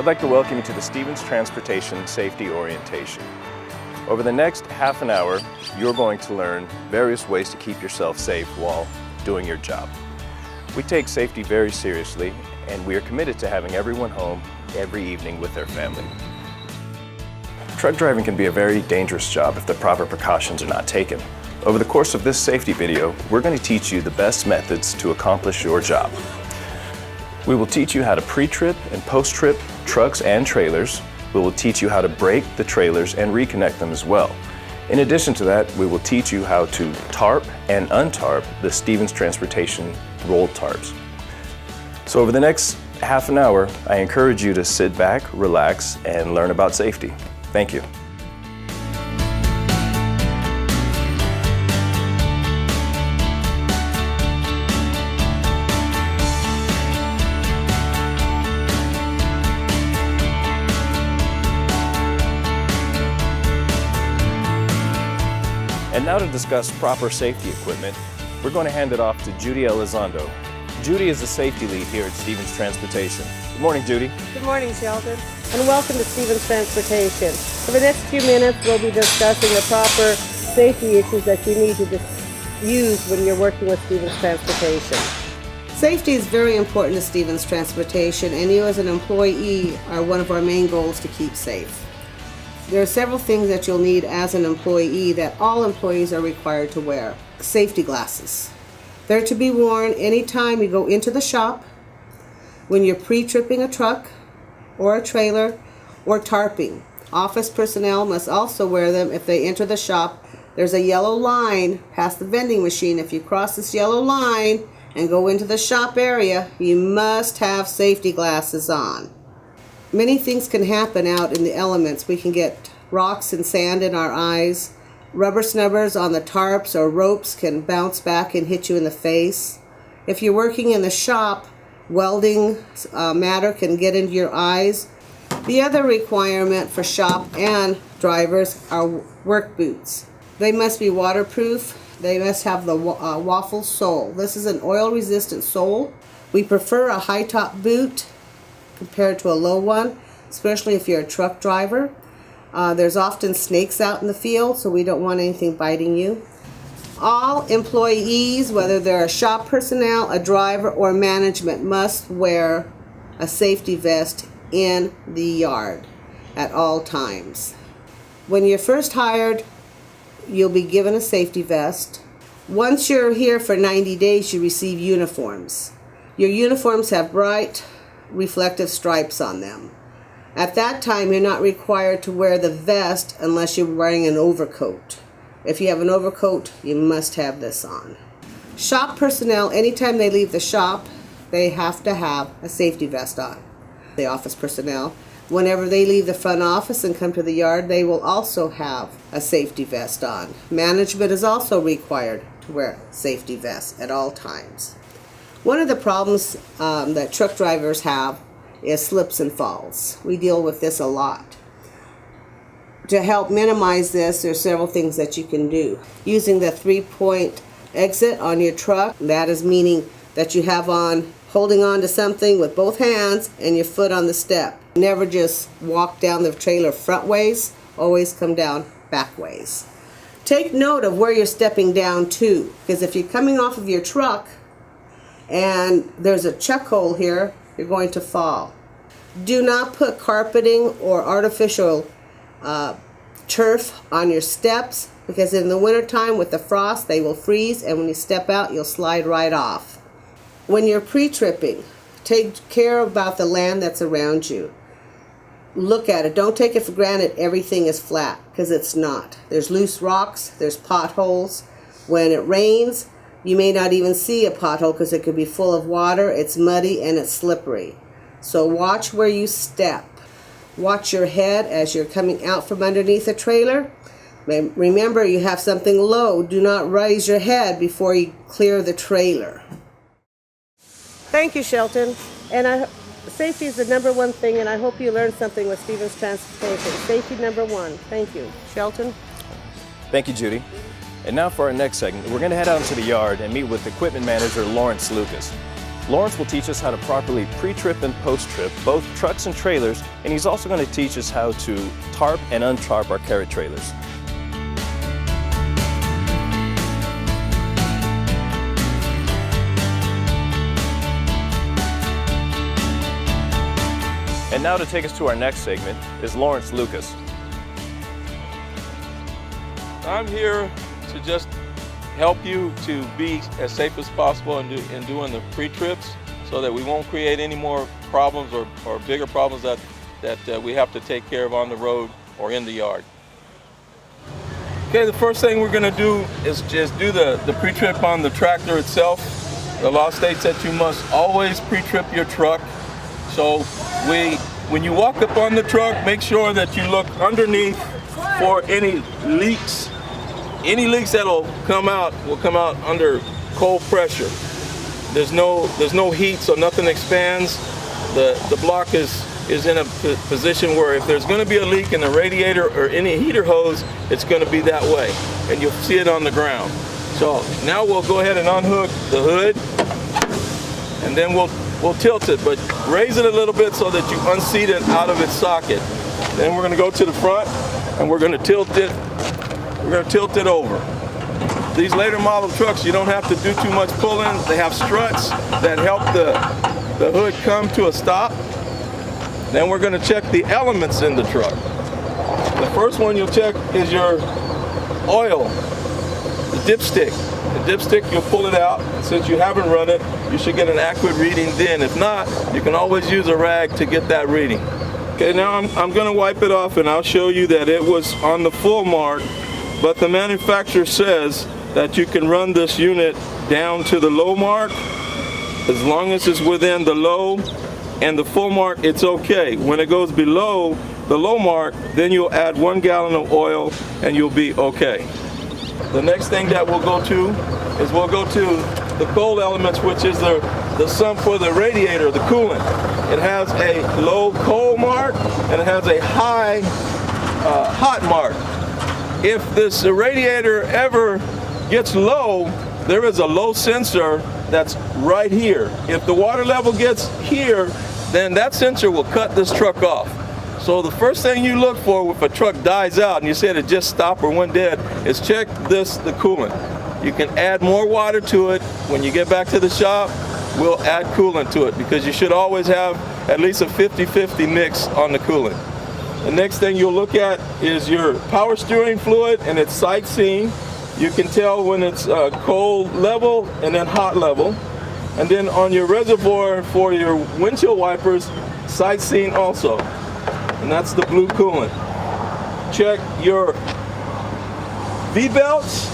I'd like to welcome you to the Stevens Transportation Safety Orientation. Over the next half an hour, you're going to learn various ways to keep yourself safe while doing your job. We take safety very seriously, and we are committed to having everyone home every evening with their family. Truck driving can be a very dangerous job if the proper precautions are not taken. Over the course of this safety video, we're going to teach you the best methods to accomplish your job. We will teach you how to pre-trip and post-trip trucks and trailers. We will teach you how to brake the trailers and reconnect them as well. In addition to that, we will teach you how to tarp and untarp the Stevens Transportation rolled tarps. So over the next half an hour, I encourage you to sit back, relax, and learn about safety. Thank you. And now to discuss proper safety equipment, we're going to hand it off to Judy Elizondo. Judy is the safety lead here at Stevens Transportation. Good morning, Judy. Good morning, Sheldon, and welcome to Stevens Transportation. For the next few minutes, we'll be discussing the proper safety issues that you need to use when you're working with Stevens Transportation. Safety is very important to Stevens Transportation, and you as an employee are one of our main goals to keep safe. There are several things that you'll need as an employee that all employees are required to wear. Safety glasses. They're to be worn anytime you go into the shop, when you're pre-tripping a truck or a trailer, or tarping. Office personnel must also wear them if they enter the shop. There's a yellow line past the vending machine. If you cross this yellow line and go into the shop area, you must have safety glasses on. Many things can happen out in the elements. We can get rocks and sand in our eyes. Rubber snubbers on the tarps or ropes can bounce back and hit you in the face. If you're working in the shop, welding matter can get into your eyes. The other requirement for shop and drivers are work boots. They must be waterproof. They must have the waffle sole. This is an oil-resistant sole. We prefer a high-top boot compared to a low one, especially if you're a truck driver. There's often snakes out in the field, so we don't want anything biting you. All employees, whether they're a shop personnel, a driver, or management, must wear a safety vest in the yard at all times. When you're first hired, you'll be given a safety vest. Once you're here for 90 days, you receive uniforms. Your uniforms have bright, reflective stripes on them. At that time, you're not required to wear the vest unless you're wearing an overcoat. If you have an overcoat, you must have this on. Shop personnel, anytime they leave the shop, they have to have a safety vest on. The office personnel, whenever they leave the front office and come to the yard, they will also have a safety vest on. Management is also required to wear safety vests at all times. One of the problems that truck drivers have is slips and falls. We deal with this a lot. To help minimize this, there's several things that you can do. Using the 3-point exit on your truck, that is meaning that you have on holding on to something with both hands and your foot on the step. Never just walk down the trailer front ways, always come down back ways. Take note of where you're stepping down to, because if you're coming off of your truck and there's a chuck hole here, you're going to fall. Do not put carpeting or artificial turf on your steps, because in the wintertime with the frost they will freeze, and when you step out you'll slide right off. When you're pre-tripping, take care about the land that's around you. Look at it. Don't take it for granted everything is flat, because it's not. There's loose rocks, there's potholes. When it rains, you may not even see a pothole because it could be full of water, it's muddy, and it's slippery. So watch where you step. Watch your head as you're coming out from underneath a trailer. Remember, you have something low. Do not raise your head before you clear the trailer. Thank you, Shelton. And safety is the number one thing, and I hope you learned something with Stevens Transportation. Safety number one. Thank you. Shelton? Thank you, Judy. And now for our next segment, we're going to head out into the yard and meet with equipment manager Lawrence Lucas. Lawrence will teach us how to properly pre-trip and post-trip both trucks and trailers, and he's also going to teach us how to tarp and untarp our carrot trailers. And now to take us to our next segment is Lawrence Lucas. I'm here to just help you to be as safe as possible in doing the pre-trips so that we won't create any more problems or bigger problems that we have to take care of on the road or in the yard. Okay, the first thing we're going to do is just do the pre-trip on the tractor itself. The law states that you must always pre-trip your truck. So when you walk up on the truck, make sure that you look underneath for any leaks. Any leaks that'll come out will come out under cold pressure. There's no heat, so nothing expands. The block is in a position where if there's going to be a leak in the radiator or any heater hose, it's going to be that way, and you'll see it on the ground. So now we'll go ahead and unhook the hood, and then we'll tilt it, but raise it a little bit so that you unseat it out of its socket. Then we're going to go to the front, and we're going to tilt it. We're going to tilt it over. These later model trucks, you don't have to do too much pulling. They have struts that help the hood come to a stop. Then we're going to check the elements in the truck. The first one you'll check is your oil, the dipstick. The dipstick, you'll pull it out. Since you haven't run it, you should get an accurate reading then. If not, you can always use a rag to get that reading. Okay, now I'm going to wipe it off, and I'll show you that it was on the full mark. But the manufacturer says that you can run this unit down to the low mark. As long as it's within the low and the full mark, it's okay. When it goes below the low mark, then you'll add 1 gallon of oil and you'll be okay. The next thing that we'll go to is we'll go to the cold elements, which is the sump for the radiator, the coolant. It has a low cold mark and it has a high hot mark. If this radiator ever gets low, there is a low sensor that's right here. If the water level gets here, then that sensor will cut this truck off. So the first thing you look for if a truck dies out and you said it just stopped or went dead is check the coolant. You can add more water to it. When you get back to the shop, we'll add coolant to it because you should always have at least a 50-50 mix on the coolant. The next thing you'll look at is your power steering fluid and its sight seeing. You can tell when it's cold level and then hot level. And then on your reservoir for your windshield wipers, sight seeing also. And that's the blue coolant. Check your V-belts.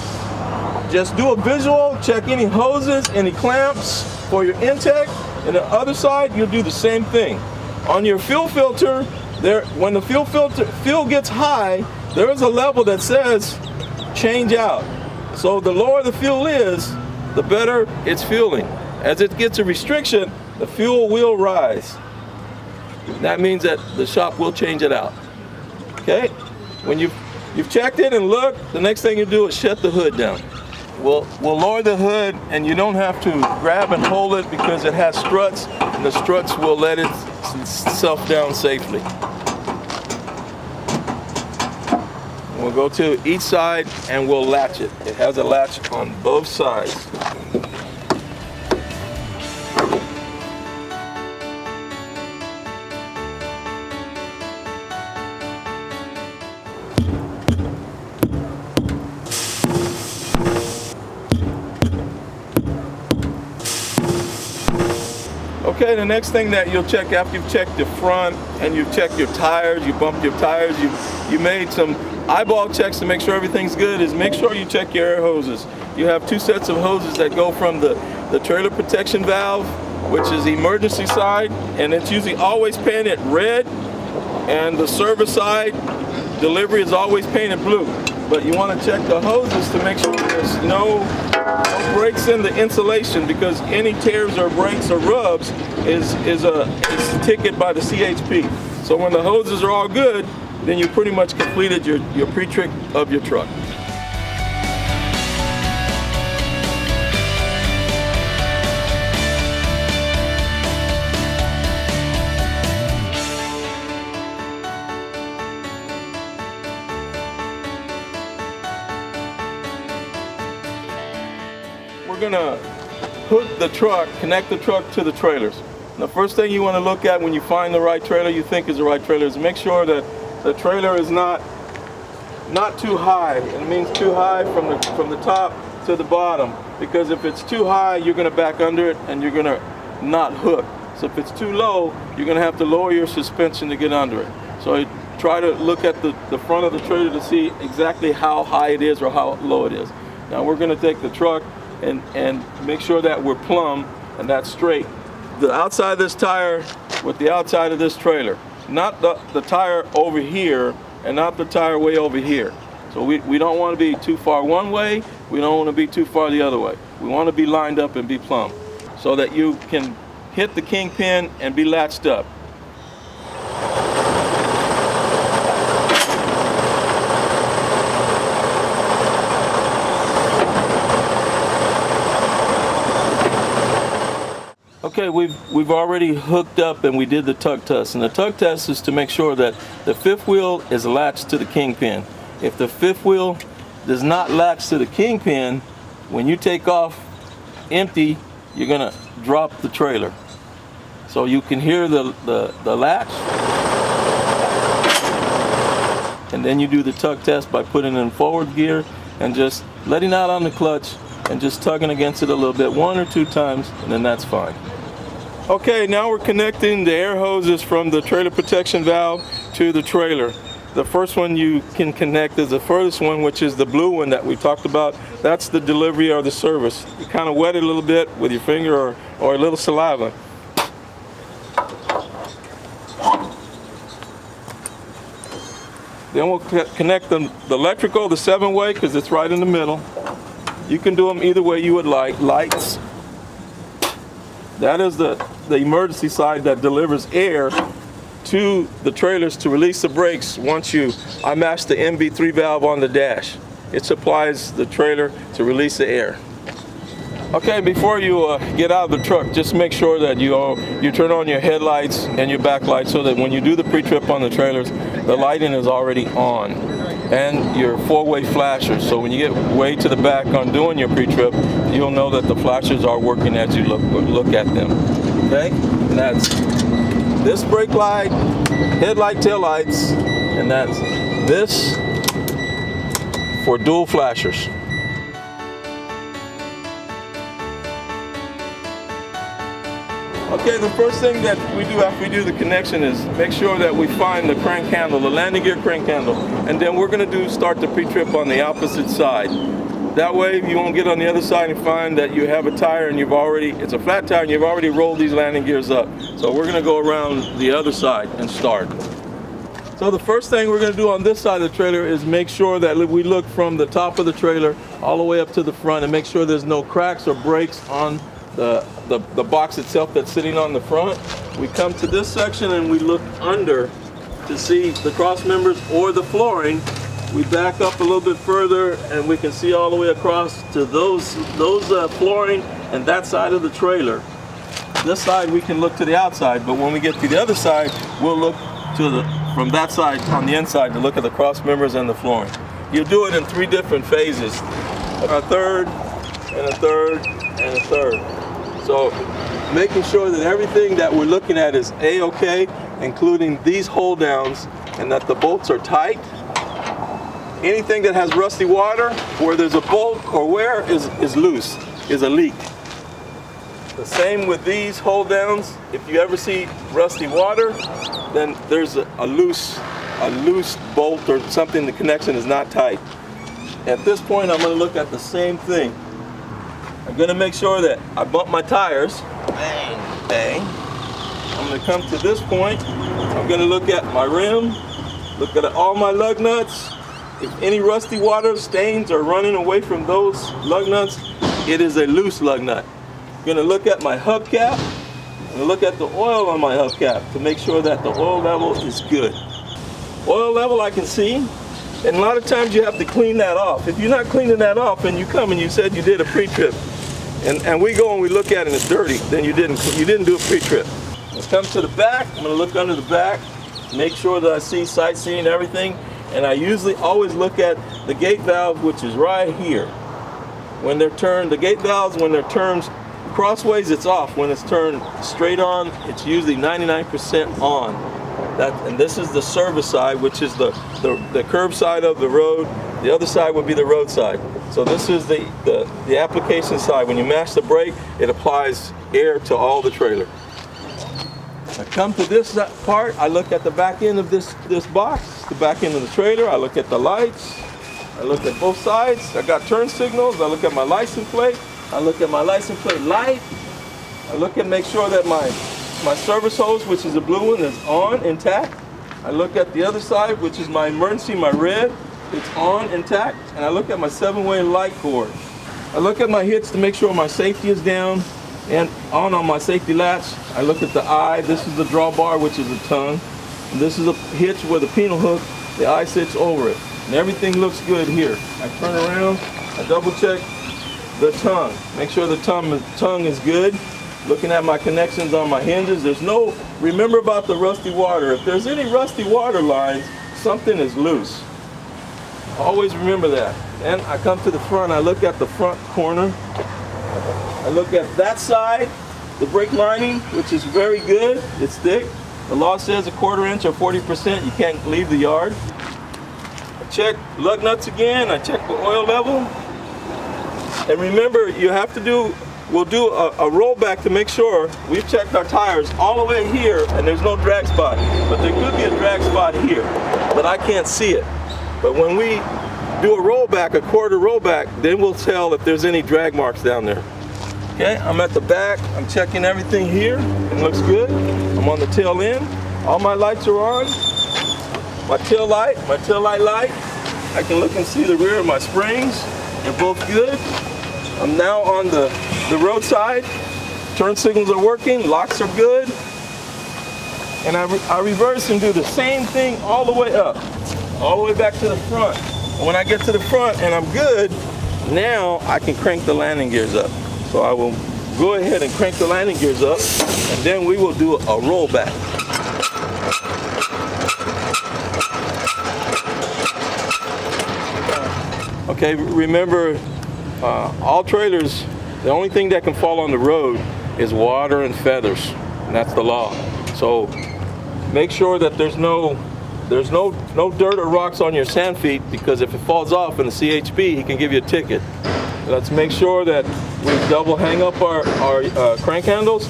Just do a visual, check any hoses, any clamps for your intake. And the other side, you'll do the same thing. On your fuel filter, when the fuel gets high, there is a level that says change out. So the lower the fuel is, the better it's fueling. As it gets a restriction, the fuel will rise. That means that the shop will change it out. Okay? When you've checked it and looked, the next thing you do is shut the hood down. We'll lower the hood, and you don't have to grab and hold it because it has struts, and the struts will let itself down safely. We'll go to each side and we'll latch it. It has a latch on both sides. Okay, the next thing that you'll check after you've checked the front and you've checked your tires, you bumped your tires, you made some eyeball checks to make sure everything's good, is make sure you check your air hoses. You have 2 sets of hoses that go from the trailer protection valve, which is the emergency side, and it's usually always painted red, and the service side delivery is always painted blue. But you want to check the hoses to make sure there's no breaks in the insulation, because any tears or breaks or rubs is a ticket by the CHP. So when the hoses are all good, then you pretty much completed your pre-trip of your truck. we're gonna hook the truck, connect the truck to the trailers. And the first thing you want to look at when you find the right trailer you think is the right trailer is make sure that the trailer is not too high. It means too high from the top to the bottom, because if it's too high you're going to back under it and you're going to not hook. So if it's too low you're going to have to lower your suspension to get under it. So try to look at the front of the trailer to see exactly how high it is or how low it is. Now we're going to take the truck and make sure that we're plumb and that's straight. The outside of this tire with the outside of this trailer, not the tire over here and not the tire way over here. So we don't want to be too far one way, we don't want to be too far the other way. We want to be lined up and be plumb so that you can hit the kingpin and be latched up. Okay, we've already hooked up and we did the tug test. And the tug test is to make sure that the fifth wheel is latched to the kingpin. If the fifth wheel does not latch to the kingpin, when you take off empty, you're gonna drop the trailer. So you can hear the latch. And then you do the tug test by putting it in forward gear and just letting out on the clutch and just tugging against it a little bit, 1 or 2 times, and then that's fine. Okay, now we're connecting the air hoses from the trailer protection valve to the trailer. The first one you can connect is the furthest one, which is the blue one that we talked about. That's the delivery or the service. You kind of wet it a little bit with your finger or a little saliva. Then we'll connect the electrical, the 7-way, because it's right in the middle. You can do them either way you would like. Lights. That is the emergency side that delivers air to the trailers to release the brakes once I match the MB3 valve on the dash. It supplies the trailer to release the air. Okay, before you get out of the truck, just make sure that you turn on your headlights and your backlights so that when you do the pre-trip on the trailers, the lighting is already on. And your 4-way flashers. So when you get way to the back on doing your pre-trip, you'll know that the flashers are working as you look at them. Okay? And that's this brake light, headlight, tail lights, and that's this for dual flashers. Okay, the first thing that we do after we do the connection is make sure that we find the crank handle, the landing gear crank handle, and then we're going to start the pre-trip on the opposite side. That way you won't get on the other side and find that you have a tire and it's a flat tire and you've already rolled these landing gears up. So we're going to go around the other side and start. So the first thing we're going to do on this side of the trailer is make sure that we look from the top of the trailer all the way up to the front and make sure there's no cracks or breaks on the box itself that's sitting on the front. We come to this section and we look under to see the cross members or the flooring. We back up a little bit further and we can see all the way across to those flooring and that side of the trailer. This side we can look to the outside, but when we get to the other side, we'll look from that side on the inside to look at the cross members and the flooring. You do it in 3 different phases. A third, and a third, and a third. So making sure that everything that we're looking at is A-OK, including these hold downs, and that the bolts are tight. Anything that has rusty water, where there's a bolt or wear is loose, is a leak. The same with these hold downs. If you ever see rusty water, then there's a loose bolt or something, the connection is not tight. At this point, I'm going to look at the same thing. I'm going to make sure that I bump my tires. Bang, bang. I'm going to come to this point. I'm going to look at my rim, look at all my lug nuts. If any rusty water stains are running away from those lug nuts, it is a loose lug nut. I'm going to look at my hubcap and look at the oil on my hubcap to make sure that the oil level is good. Oil level I can see, and a lot of times you have to clean that off. If you're not cleaning that off and you come and you said you did a pre-trip, and we go and we look at it and it's dirty, then you didn't do a pre-trip. Let's come to the back. I'm going to look under the back, make sure that I see sightseeing everything, and I usually always look at the gate valve, which is right here. when they're turned, the gate valves, when they're turned crossways, it's off. When it's turned straight on, it's usually 99% on. And this is the service side, which is the curb side of the road. The other side would be the road side. So this is the application side. When you mash the brake, it applies air to all the trailer. I come to this part, I look at the back end of this box, the back end of the trailer. I look at the lights. I look at both sides. I got turn signals. I look at my license plate. I look at my license plate light. I look and make sure that my service hose, which is a blue one, is on, intact. I look at the other side, which is my emergency, my red. It's on, intact. And I look at my 7-way light cord. I look at my hits to make sure my safety is down and on my safety latch. I look at the eye. This is the drawbar, which is the tongue. And this is a hitch with a penal hook. The eye sits over it. And everything looks good here. I turn around, I double check the tongue. Make sure the tongue is good. Looking at my connections on my hinges. Remember about the rusty water. If there's any rusty water lines, something is loose. Always remember that. And I come to the front, I look at the front corner. I look at that side, the brake lining, which is very good. It's thick. The law says a 1/4 inch or 40%, you can't leave the yard. I check lug nuts again, I check the oil level. And remember, we'll do a rollback to make sure we've checked our tires all the way here and there's no drag spot. But there could be a drag spot here, but I can't see it. But when we do a rollback, a 1/4 rollback, then we'll tell if there's any drag marks down there. Okay, I'm at the back, I'm checking everything here. It looks good. I'm on the tail end. All my lights are on. My tail light light. I can look and see the rear of my springs. They're both good. I'm now on the roadside. Turn signals are working, locks are good. And I reverse and do the same thing all the way up, all the way back to the front. And when I get to the front and I'm good, now I can crank the landing gears up. So I will go ahead and crank the landing gears up, and then we will do a rollback. Okay, remember, all trailers, the only thing that can fall on the road is water and feathers, and that's the law. So make sure that there's no dirt or rocks on your sand feet, because if it falls off in the CHP, he can give you a ticket. Let's make sure that we double hang up our crank handles,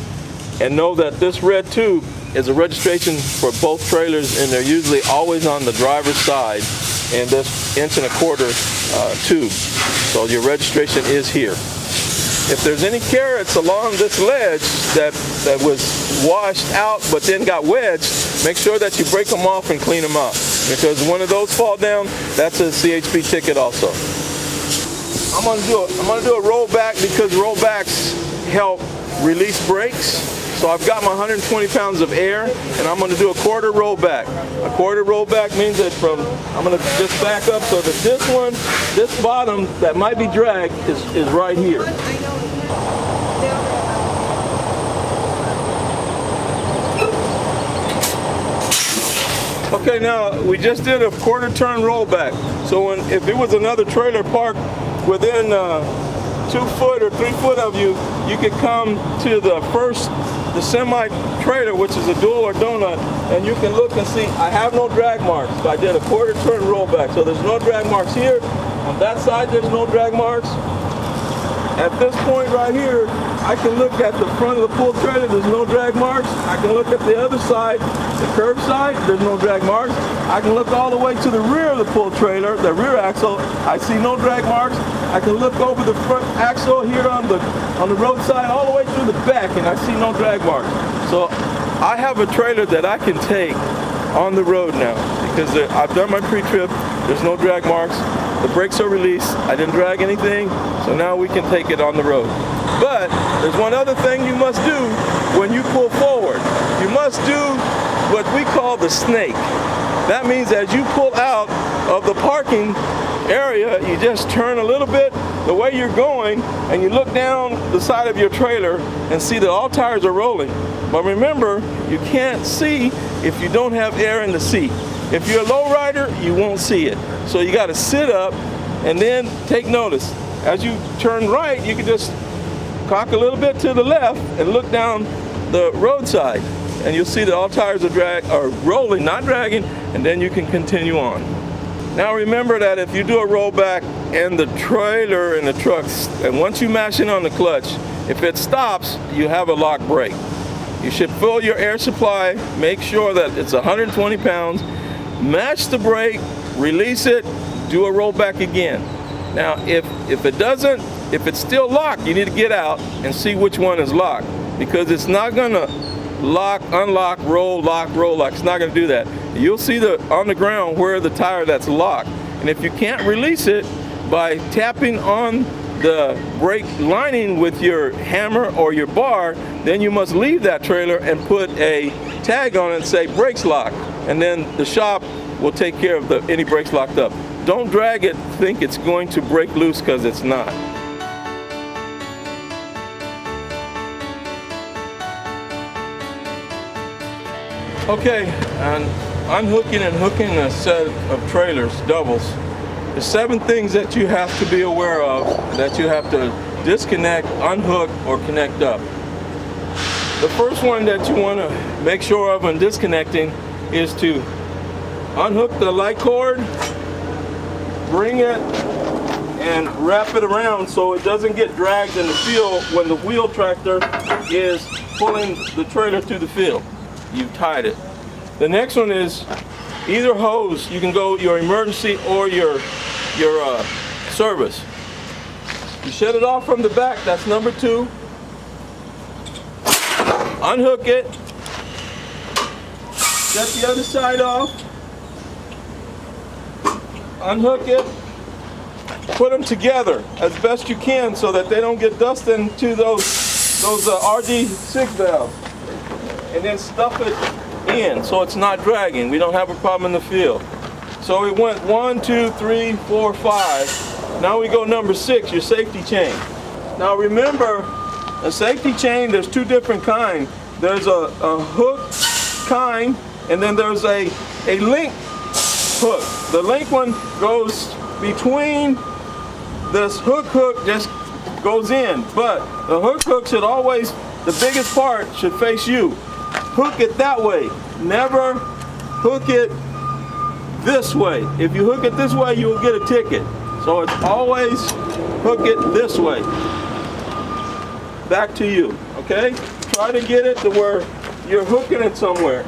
and know that this red tube is a registration for both trailers, and they're usually always on the driver's side in this 1.25 inch tube. So your registration is here. If there's any carrots along this ledge that was washed out but then got wedged, make sure that you break them off and clean them up. Because when those fall down, that's a CHP ticket also. I'm gonna do a rollback, because rollbacks help release brakes. So I've got my 120 pounds of air, and I'm gonna do a 1/4 rollback. A 1/4 rollback means that I'm gonna just back up so that this bottom that might be dragged is right here. Okay, now we just did a 1/4 turn rollback. So if it was another trailer parked within 2 foot or 3 foot of you, you could come to the semi trailer, which is a dual or donut, and you can look and see I have no drag marks. I did a 1/4 turn rollback, so there's no drag marks here. On that side, there's no drag marks. At this point right here, I can look at the front of the pull trailer, there's no drag marks. I can look at the other side, the curb side, there's no drag marks. I can look all the way to the rear of the pull trailer, the rear axle, I see no drag marks. I can look over the front axle here on the roadside all the way through the back, and I see no drag marks. So I have a trailer that I can take on the road now, because I've done my pre-trip, there's no drag marks. The brakes are released, I didn't drag anything, so now we can take it on the road. But there's one other thing you must do when you pull forward. You must do what we call the snake. That means as you pull out of the parking area, you just turn a little bit the way you're going, and you look down the side of your trailer and see that all tires are rolling. But remember, you can't see if you don't have air in the seat. If you're a low rider, you won't see it. So you got to sit up and then take notice. as you turn right, you can just cock a little bit to the left and look down the roadside, and you'll see that all tires are rolling, not dragging, and then you can continue on. Now remember that if you do a rollback and the trailer and the trucks, and once you mash in on the clutch, if it stops, you have a lock brake. You should fill your air supply, make sure that it's 120 pounds, mash the brake, release it, do a rollback again. Now if it's still locked, you need to get out and see which one is locked, because it's not gonna lock, unlock, roll, lock, roll, lock. It's not gonna do that. You'll see on the ground where the tire that's locked. And if you can't release it by tapping on the brake lining with your hammer or your bar, then you must leave that trailer and put a tag on it and say brakes locked. And then the shop will take care of any brakes locked up. Don't drag it, think it's going to break loose, because it's not. Okay, and unhooking and hooking a set of trailers, doubles. There's 7 things that you have to be aware of, that you have to disconnect, unhook, or connect up. The first one that you want to make sure of when disconnecting is to unhook the light cord, bring it, and wrap it around so it doesn't get dragged in the field when the wheel tractor is pulling the trailer through the field. You've tied it. The next one is either hose. You can go your emergency or your service. You shut it off from the back. That's number 2. Unhook it. Shut the other side off. Unhook it. Put them together as best you can so that they don't get dust into those RD6 valves. And then stuff it in so it's not dragging. We don't have a problem in the field. So we went 1, 2, 3, 4, 5. Now we go number 6, your safety chain. Now remember, a safety chain, there's 2 different kinds. There's a hook kind, and then there's a link hook. The link one goes between this hook just goes in, but the hook should always, the biggest part should face you. Hook it that way. Never hook it this way. If you hook it this way, you will get a ticket. So it's always hook it this way. Back to you, okay? Try to get it to where you're hooking it somewhere.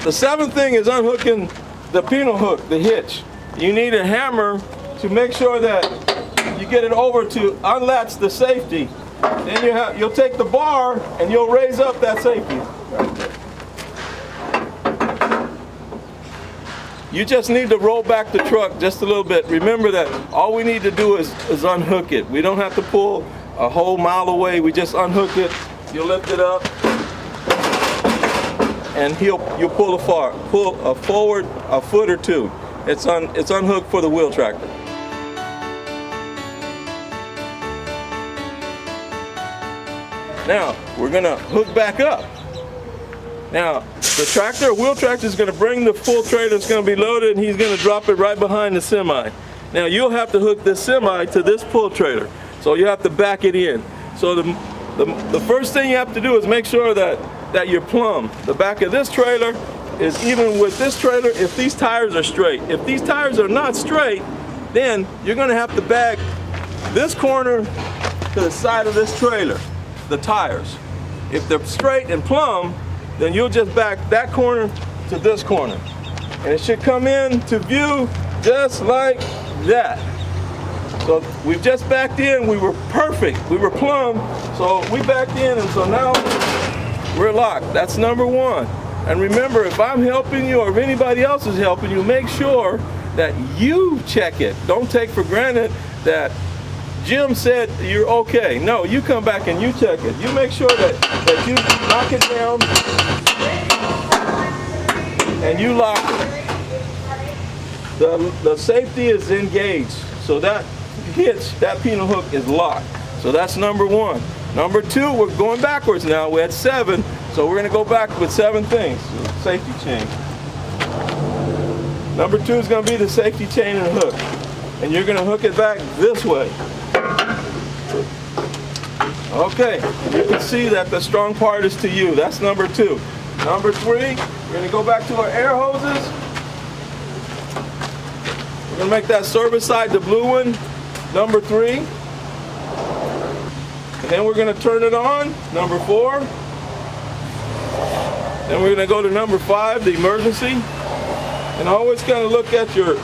The 7th thing is unhooking the pintle hook, the hitch. You need a hammer to make sure that you get it over to unlatch the safety. Then you'll take the bar and you'll raise up that safety. You just need to roll back the truck just a little bit. Remember that all we need to do is unhook it. We don't have to pull a whole mile away. We just unhook it. You lift it up, and you'll pull forward a foot or 2. It's unhooked for the wheel tractor. Now we're gonna hook back up. Now the wheel tractor is gonna bring the full trailer. It's gonna be loaded, and he's gonna drop it right behind the semi. Now you'll have to hook this semi to this pull trailer, so you have to back it in. So the first thing you have to do is make sure that you're plumb. The back of this trailer is even with this trailer if these tires are straight. If these tires are not straight, then you're gonna have to back this corner to the side of this trailer, the tires. If they're straight and plumb, then you'll just back that corner to this corner. And it should come in to view just like that. So we've just backed in, we were perfect, we were plumb, so we backed in, and so now we're locked. That's number 1. And remember, if I'm helping you or if anybody else is helping you, make sure that you check it. Don't take for granted that Jim said you're okay. No, you come back and you check it. You make sure that you knock it down and you lock it. The safety is engaged, so that hitch, that pintle hook is locked. So that's number 1. Number 2, we're going backwards now. We had 7, so we're gonna go back with 7 things. Safety chain. Number 2 is gonna be the safety chain and hook. and you're gonna hook it back this way. Okay, you can see that the strong part is to you. That's number 2. Number 3, we're gonna go back to our air hoses. We're gonna make that service side the blue one, number 3. And then we're gonna turn it on, number 4. Then we're gonna go to number 5, the emergency. And always kind of look at your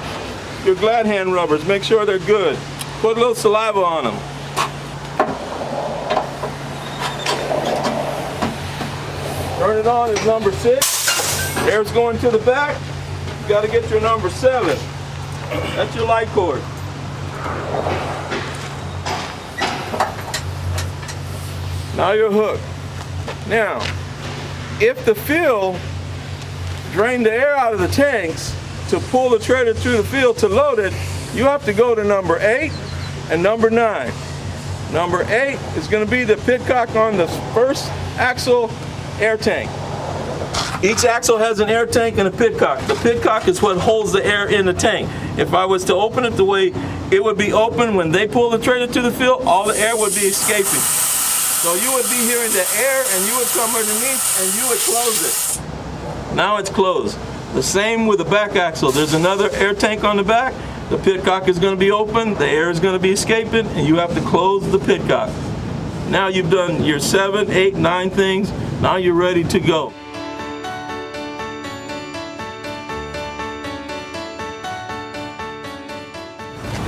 glad hand rubbers, make sure they're good. Put a little saliva on them. Turn it on is number 6. Air's going to the back. You got to get your number 7. That's your light cord. Now you're hooked. Now, if the fill drained the air out of the tanks to pull the trailer through the field to load it, you have to go to number 8 and number 9. Number 8 is going to be the pitcock on the first axle air tank. Each axle has an air tank and a pitcock. The pitcock is what holds the air in the tank. If I was to open it the way it would be open when they pull the trailer to the field, all the air would be escaping. So you would be hearing the air and you would come underneath and you would close it. Now it's closed. The same with the back axle. There's another air tank on the back. The pitcock is going to be open, the air is going to be escaping, and you have to close the pitcock. Now you've done your 7, 8, 9 things. Now you're ready to go.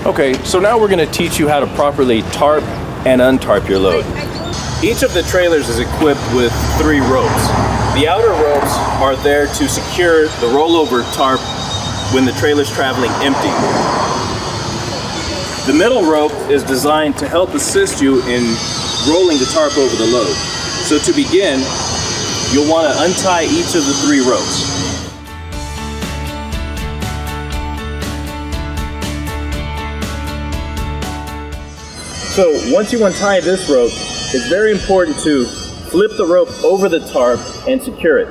Okay, so now we're going to teach you how to properly tarp and untarp your load. Each of the trailers is equipped with 3 ropes. The outer ropes are there to secure the rollover tarp when the trailer's traveling empty. The middle rope is designed to help assist you in rolling the tarp over the load. So to begin, you'll want to untie each of the 3 ropes. So once you untie this rope, it's very important to flip the rope over the tarp and secure it.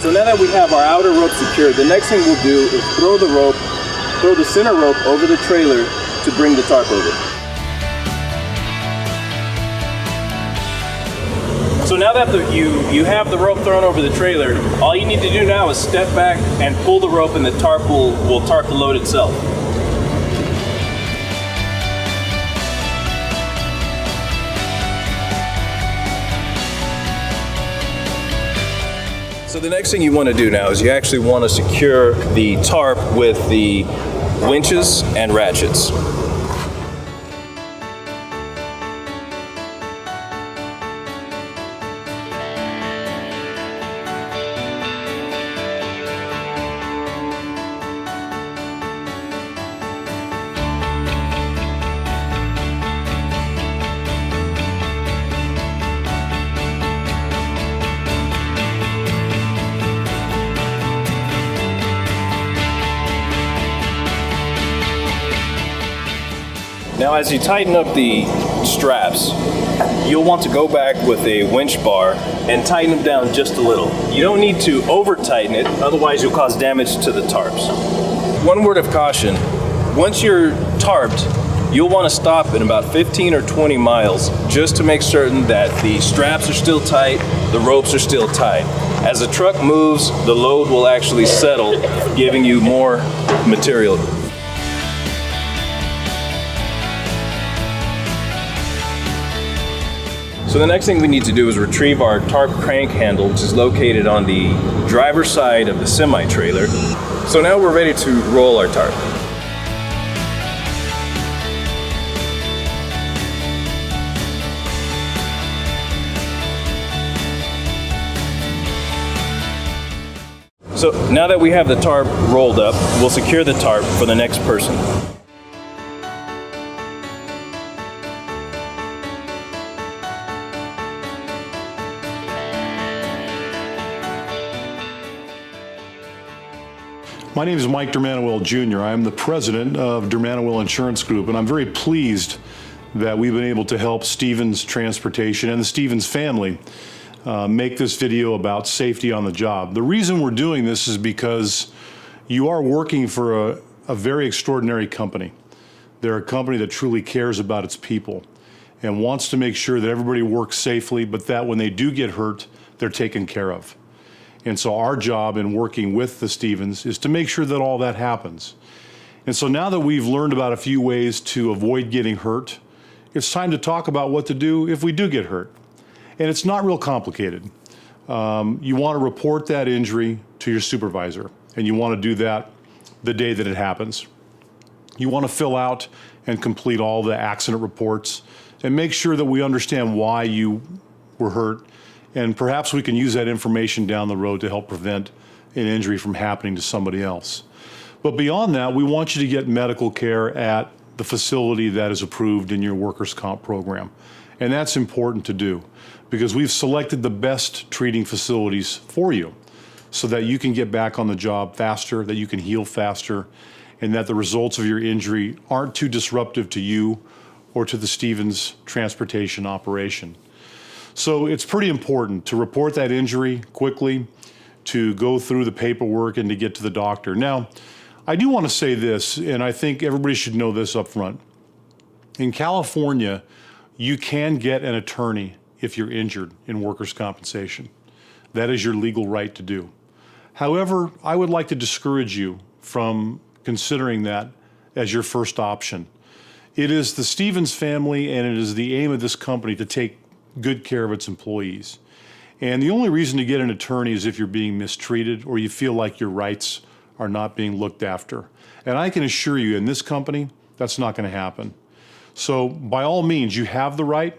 So now that we have our outer rope secured, the next thing we'll do is throw the center rope over the trailer to bring the tarp over. So now that you have the rope thrown over the trailer, all you need to do now is step back and pull the rope and the tarp will tarp the load itself. So the next thing you want to do now is you actually want to secure the tarp with the winches and ratchets. Now as you tighten up the straps, you'll want to go back with a winch bar and tighten them down just a little. You don't need to over tighten it, otherwise you'll cause damage to the tarps. One word of caution, once you're tarped, you'll want to stop in about 15 or 20 miles just to make certain that the straps are still tight, the ropes are still tight. As the truck moves, the load will actually settle, giving you more material. So the next thing we need to do is retrieve our tarp crank handle, which is located on the driver's side of the semi-trailer. So now we're ready to roll our tarp. So now that we have the tarp rolled up, we'll secure the tarp for the next person. My name is Mike Dermanowil Jr. I am the president of Dermanowil Insurance Group, and I'm very pleased that we've been able to help Stevens Transportation and the Stevens family make this video about safety on the job. The reason we're doing this is because you are working for a very extraordinary company. They're a company that truly cares about its people and wants to make sure that everybody works safely, but that when they do get hurt, they're taken care of. And so our job in working with the Stevens is to make sure that all that happens. And so now that we've learned about a few ways to avoid getting hurt, it's time to talk about what to do if we do get hurt. And it's not real complicated. You want to report that injury to your supervisor, and you want to do that the day that it happens. You want to fill out and complete all the accident reports and make sure that we understand why you were hurt, and perhaps we can use that information down the road to help prevent an injury from happening to somebody else. But beyond that, we want you to get medical care at the facility that is approved in your workers' comp program. And that's important to do because we've selected the best treating facilities for you so that you can get back on the job faster, that you can heal faster, and that the results of your injury aren't too disruptive to you or to the Stevens Transportation operation. So it's pretty important to report that injury quickly, to go through the paperwork and to get to the doctor. Now, I do want to say this, and I think everybody should know this up front. In California, you can get an attorney if you're injured in workers' compensation. That is your legal right to do. However, I would like to discourage you from considering that as your first option. It is the Stevens family and it is the aim of this company to take good care of its employees. And the only reason to get an attorney is if you're being mistreated or you feel like your rights are not being looked after. And I can assure you in this company, that's not going to happen. So by all means, you have the right,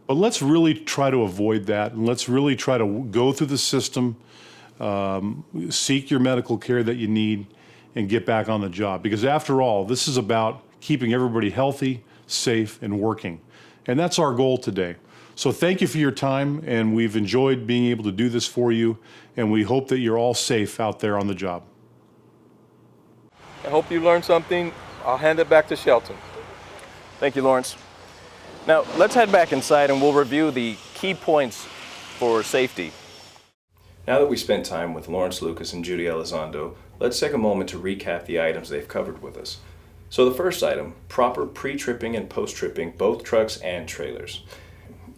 but let's really try to avoid that. And let's really try to go through the system, seek your medical care that you need, and get back on the job. Because after all, this is about keeping everybody healthy, safe, and working. And that's our goal today. So thank you for your time, and we've enjoyed being able to do this for you, and we hope that you're all safe out there on the job. I hope you learned something. I'll hand it back to Shelton. Thank you, Lawrence. Now, let's head back inside and we'll review the key points for safety. Now that we spent time with Lawrence Lucas and Judy Elizondo, let's take a moment to recap the items they've covered with us. So the first item, proper pre-tripping and post-tripping both trucks and trailers.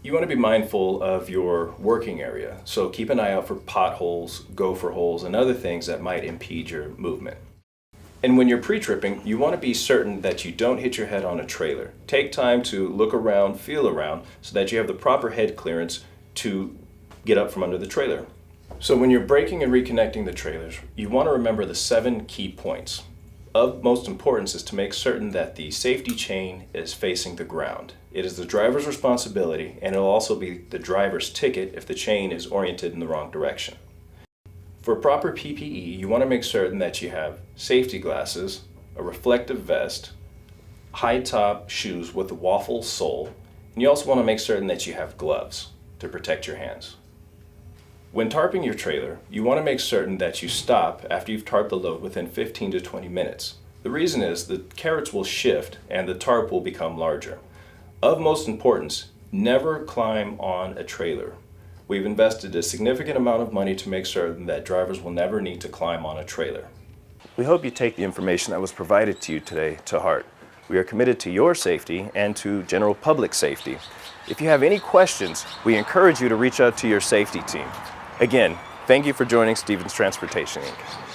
You want to be mindful of your working area, so keep an eye out for potholes, gopher holes, and other things that might impede your movement. And when you're pre-tripping, you want to be certain that you don't hit your head on a trailer. Take time to look around, feel around, so that you have the proper head clearance to get up from under the trailer. So when you're braking and reconnecting the trailers, you want to remember the 7 key points. Of most importance is to make certain that the safety chain is facing the ground. It is the driver's responsibility, and it will also be the driver's ticket if the chain is oriented in the wrong direction. For proper PPE, you want to make certain that you have safety glasses, a reflective vest, high-top shoes with a waffle sole, and you also want to make certain that you have gloves to protect your hands. When tarping your trailer, you want to make certain that you stop after you've tarped the load within 15 to 20 minutes. The reason is the carrots will shift and the tarp will become larger. Of most importance, never climb on a trailer. We've invested a significant amount of money to make certain that drivers will never need to climb on a trailer. We hope you take the information that was provided to you today to heart. We are committed to your safety and to general public safety. If you have any questions, we encourage you to reach out to your safety team. Again, thank you for joining Stevens Transportation, Inc.